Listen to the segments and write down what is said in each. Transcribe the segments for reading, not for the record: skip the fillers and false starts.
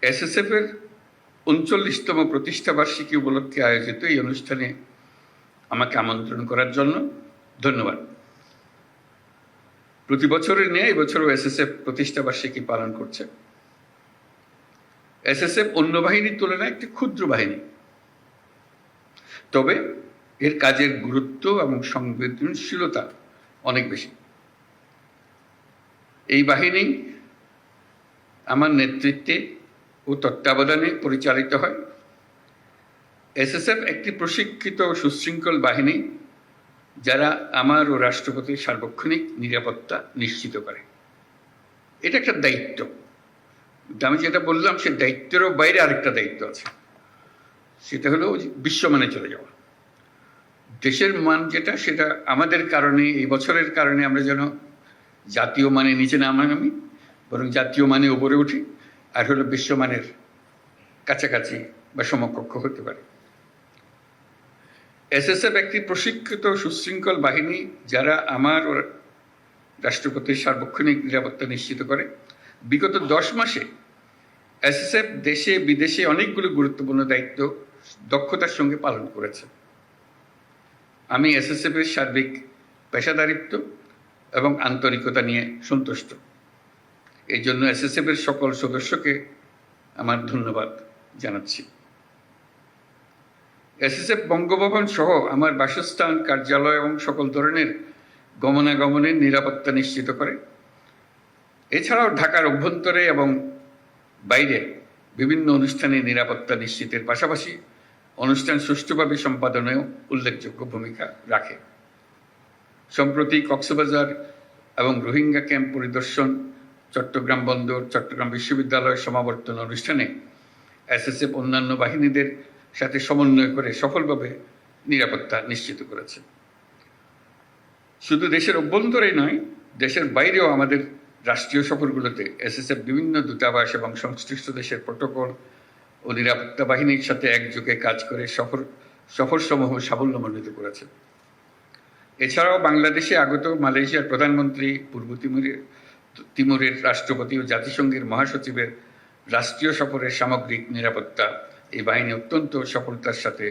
SSF এর ৩৯তম প্রতিষ্ঠাবার্ষিকী উপলক্ষে আয়োজিত এই অনুষ্ঠানে আমাকে আমন্ত্রণ করার জন্য ধন্যবাদ। প্রতি বছরের ন্যায় এবছরও এসএসএফ প্রতিষ্ঠাবার্ষিকী পালন করছে। এসএসএফ অন্য বাহিনীর তুলনায় একটি ক্ষুদ্র বাহিনী, তবে এর কাজের গুরুত্ব এবং সংবেদনশীলতা অনেক বেশি। এই বাহিনী আমার নেতৃত্বে ও তত্ত্বাবধানে পরিচালিত হয়। এসএসএফ একটি প্রশিক্ষিত ও সুশৃঙ্খল বাহিনী যারা আমার ও রাষ্ট্রপতির সার্বক্ষণিক নিরাপত্তা নিশ্চিত করে। এটা একটা দায়িত্ব। আমি যেটা বললাম সে দায়িত্বেরও বাইরে আরেকটা দায়িত্ব আছে, সেটা হলো বিশ্বমানে চলে যাওয়া। দেশের মান যেটা, সেটা আমাদের কারণে, এই বছরের কারণে আমরা যেন জাতীয় মানে নিচে না নামি, বরং জাতীয় মানে উপরে উঠি, আর হলো বিশ্বমানের কাছাকাছি বা সমকক্ষ হতে পারে। এসএসএফ একটি প্রশিক্ষিত সুশৃঙ্খল বাহিনী যারা আমার ও রাষ্ট্রপতির সার্বক্ষণিক নিরাপত্তা নিশ্চিত করে। বিগত 10 মাসে এসএসএফ দেশে বিদেশে অনেকগুলো গুরুত্বপূর্ণ দায়িত্ব দক্ষতার সঙ্গে পালন করেছে। আমি এসএসএফ এর সার্বিক পেশাদারিত্ব এবং আন্তরিকতা নিয়ে সন্তুষ্ট। এই জন্য এসএসএফ এর সকল সদস্যকে আমার ধন্যবাদ জানাচ্ছি। এসএসএফ বঙ্গভবন সহ আমার বাসস্থান, কার্যালয় এবং সকল ধরনের গমনাগমনের নিরাপত্তা নিশ্চিত করে। এছাড়াও ঢাকার অভ্যন্তরে এবং বাইরে বিভিন্ন অনুষ্ঠানে নিরাপত্তা নিশ্চিতের পাশাপাশি অনুষ্ঠান সুষ্ঠুভাবে সম্পাদনেও উল্লেখযোগ্য ভূমিকা রাখে। সম্প্রতি কক্সবাজার এবং রোহিঙ্গা ক্যাম্প পরিদর্শন, চট্টগ্রাম বন্দর, চট্টগ্রাম বিশ্ববিদ্যালয় সমাবর্তন অনুষ্ঠানে এসএসএফ অন্যান্য বাহিনীদের সাথে সমন্বয় করে সফলভাবে নিরাপত্তা নিশ্চিত করেছে। শুধু দেশের অভ্যন্তরেই নয়, দেশের বাইরেও আমাদের রাষ্ট্রীয় সফরগুলোতে এসএসএফ বিভিন্ন দূতাবাস এবং সংশ্লিষ্ট দেশের প্রটোকল ও নিরাপত্তা বাহিনীর সাথে একযোগে কাজ করে সফরসমূহ সাফল্যমণ্ডিত করেছে। এছাড়াও বাংলাদেশে আগত মালয়েশিয়ার প্রধানমন্ত্রী, পূর্ব তিমুরের রাষ্ট্রপতি ও জাতিসংঘের মহাসচিবের রাষ্ট্রীয় সফরের সামগ্রিক নিরাপত্তা এই বাহিনী অত্যন্ত সফলতার সাথে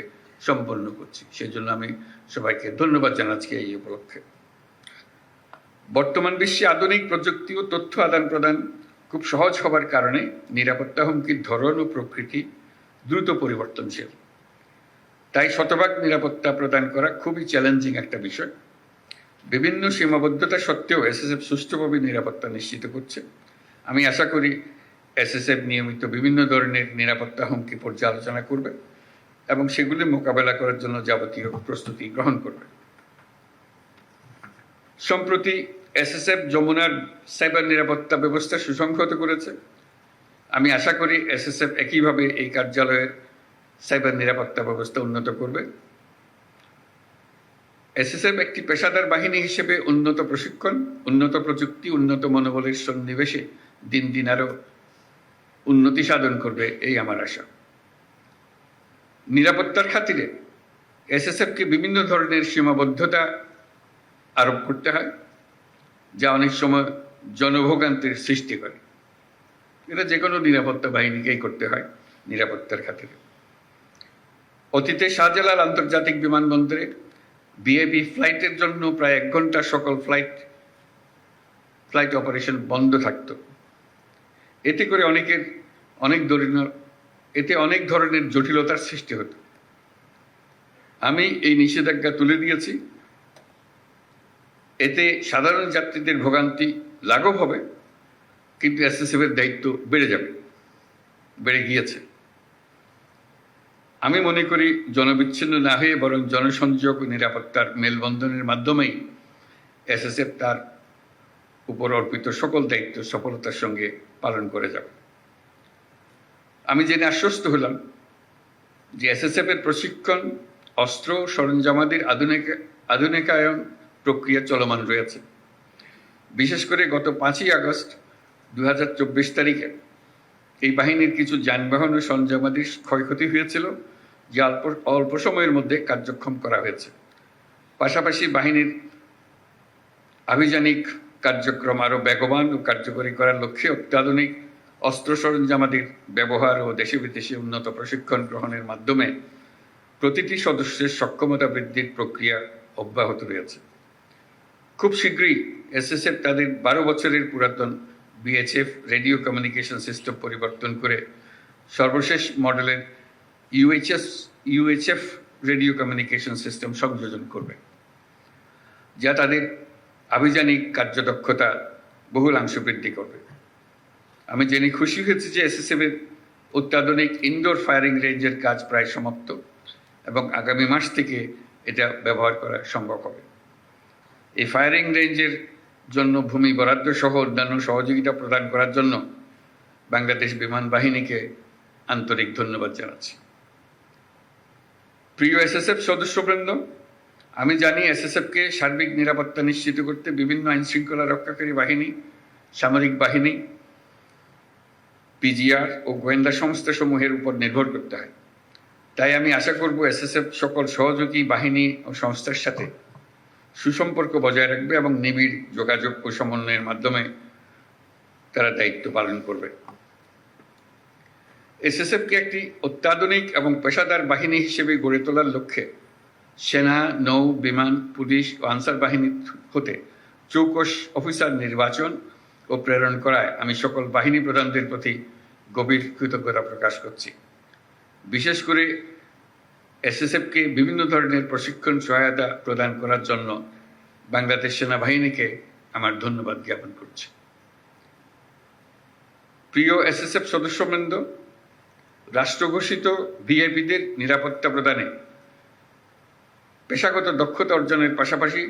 সম্পন্ন করছে। সেজন্য আমি সবাইকে ধন্যবাদ জানাচ্ছি এই উপলক্ষে। বর্তমান বিশ্বে আধুনিক প্রযুক্তি ও তথ্য আদান প্রদান খুব সহজ হবার কারণে নিরাপত্তা হুমকির ধরন ও প্রকৃতি দ্রুত পরিবর্তনশীল। তাই শতভাগ নিরাপত্তা প্রদান করা খুবই চ্যালেঞ্জিং একটা বিষয়। বিভিন্ন সীমাবদ্ধতা সত্ত্বেও এসএসএফ সুষ্ঠুভাবে নিরাপত্তা নিশ্চিত করছে। আমি আশা করি এসএসএফ নিয়মিত বিভিন্ন ধরনের নিরাপত্তা হুমকি পর্যালোচনা করবে এবং সেগুলি মোকাবেলা করার জন্য যাবতীয় প্রস্তুতি গ্রহণ করবে। সম্প্রতি এসএসএফ যমুনার সাইবার নিরাপত্তা ব্যবস্থা সুসংহত করেছে। আমি আশা করি এসএসএফ একইভাবে এই কার্যালয়ের সাইবার নিরাপত্তা ব্যবস্থা উন্নত করবে। এসএসএফ একটি পেশাদার বাহিনী হিসেবে উন্নত প্রশিক্ষণ, উন্নত প্রযুক্তি, উন্নত মনোবলের সন্নিবেশে দিন দিন আরও উন্নতি সাধন করবে, এই আমার আশা। নিরাপত্তার খাতিরে এসএসএফকে বিভিন্ন ধরনের সীমাবদ্ধতা আরোপ করতে হয়, যা অনেক সময় জনভোগান্তির সৃষ্টি করে। এটা যে কোনো নিরাপত্তা বাহিনীকেই করতে হয় নিরাপত্তার খাতিরে। অতীতে শাহজালাল আন্তর্জাতিক বিমানবন্দরে ভিআইপি ফ্লাইটের জন্য প্রায় 1 ঘন্টা সকল ফ্লাইট অপারেশন বন্ধ থাকত। এতে করে অনেক ধরনের জটিলতার সৃষ্টি হতো। আমি এই নিষেধাজ্ঞা তুলে দিয়েছি। এতে সাধারণ যাত্রীদের ভোগান্তি লাঘব হবে, কিন্তু এসএসএফ এর দায়িত্ব বেড়ে গিয়েছে। আমি মনে করি জনবিচ্ছিন্ন না হয়ে বরং জনসংযোগ ও নিরাপত্তার মেলবন্ধনের মাধ্যমেই এসএসএফ তার উপর অর্পিত সকল দায়িত্ব সফলতার সঙ্গে পালন করে যাবে। আমি জেনে আশ্বস্ত হলাম যে এসএসএফ এর প্রশিক্ষণ, অস্ত্র, সরঞ্জামাদির আধুনিকায়ন প্রক্রিয়া চলমান রয়েছে। বিশেষ করে গত 5ই আগস্ট 2024 তারিখে এই বাহিনীর কিছু যানবাহন ও সরঞ্জামাদির ক্ষয়ক্ষতি হয়েছিল, যা অল্প সময়ের মধ্যে কার্যক্ষম করা হয়েছে। পাশাপাশি বাহিনীর আভিযানিক কার্যক্রম আরও বেগবান ও কার্যকরী করার লক্ষ্যে অত্যাধুনিক অস্ত্র সরঞ্জামাদির ব্যবহার ও দেশে বিদেশে উন্নত প্রশিক্ষণ গ্রহণের মাধ্যমে প্রতিটি সদস্যের সক্ষমতা বৃদ্ধির প্রক্রিয়া অব্যাহত রয়েছে। খুব শীঘ্রই এসএসএফ তাদের 12 বছরের পুরাতন বিএইচএফ রেডিও কমিউনিকেশন সিস্টেম পরিবর্তন করে সর্বশেষ মডেলের ইউএইচএফ রেডিও কমিউনিকেশন সিস্টেম সংযোজন করবে, যা তাদের আভিযানিক কার্যদক্ষতা বহুলাংশ বৃদ্ধি করবে। আমি জেনে খুশি হয়েছি যে এসএসএফ এর অত্যাধুনিক ইনডোর ফায়ারিং রেঞ্জের কাজ প্রায় সমাপ্ত এবং আগামী মাস থেকে এটা ব্যবহার করা সম্ভব হবে। এই ফায়ারিং রেঞ্জের জন্য ভূমি বরাদ্দ সহ অন্যান্য সহযোগিতা প্রদান করার জন্য বাংলাদেশ বিমান বাহিনীকে আন্তরিক ধন্যবাদ জানাচ্ছি। প্রিয় এসএসএফ সদস্যবৃন্দ, আমি জানি এসএসএফকে সার্বিক নিরাপত্তা নিশ্চিত করতে বিভিন্ন আইন শৃঙ্খলা রক্ষাকারী বাহিনী, সামরিক বাহিনী, পিজিআর ও গোয়েন্দা সংস্থাসমূহের উপর নির্ভর করতে হয়। তাই আমি আশা করব এসএসএফ সকল সহযোগী বাহিনী ও সংস্থার সাথে সুসম্পর্ক বজায় রাখবে এবং নিবিড় যোগাযোগ ও সমন্বয়ের মাধ্যমে তারা দায়িত্ব পালন করবে। এসএসএফকে একটি অত্যাধুনিক এবং পেশাদার বাহিনী হিসেবে গড়ে তোলার লক্ষ্যে সেনা, নৌ, বিমান, পুলিশ ও আনসার বাহিনী হতে চৌকস অফিসার নির্বাচন ও প্রেরণ করায় আমি সকল বাহিনী প্রধানদের প্রতি গভীর কৃতজ্ঞতা প্রকাশ করছি। বিশেষ করে এসএসএফকে বিভিন্ন ধরনের প্রশিক্ষণ সহায়তা প্রদান করার জন্য বাংলাদেশ সেনাবাহিনীকে আমার ধন্যবাদ জ্ঞাপন করছি। প্রিয় এসএসএফ সদস্যবৃন্দ, রাষ্ট্রঘোষিত ভিআইপিদের নিরাপত্তা প্রদানে পেশাগত দক্ষতা অর্জনের পাশাপাশি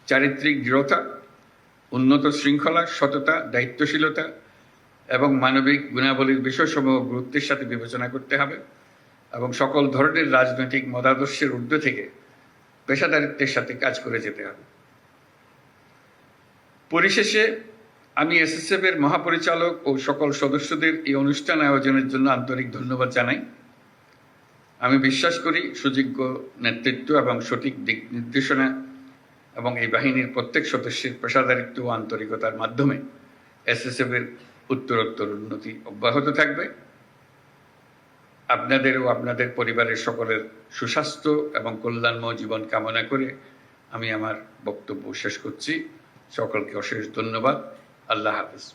চারিত্রিক দৃঢ়তা, উন্নত শৃঙ্খলা, সততা, দায়িত্বশীলতা এবং মানবিক গুণাবলীর বিষয়সমূহ গুরুত্বের সাথে বিবেচনা করতে হবে এবং সকল ধরনের রাজনৈতিক মতাদর্শের ঊর্ধ্বে থেকে পেশাদারিত্বের সাথে কাজ করে যেতে হবে। পরিশেষে আমি এসএসএফ এর মহাপরিচালক ও সকল সদস্যদের এই অনুষ্ঠান আয়োজনের জন্য আন্তরিক ধন্যবাদ জানাই। আমি বিশ্বাস করি সুযোগ্য নেতৃত্ব এবং সঠিক দিক নির্দেশনা এবং এই বাহিনীর প্রত্যেক সদস্যের পেশাদারিত্ব ও আন্তরিকতার মাধ্যমে এসএসএফ এর উত্তরোত্তর উন্নতি অব্যাহত থাকবে। আপনাদের ও আপনাদের পরিবারের সকলের সুস্বাস্থ্য এবং কল্যাণময় জীবন কামনা করে আমি আমার বক্তব্য শেষ করছি। সকলকে অশেষ ধন্যবাদ। আল্লাহ হাফেজ।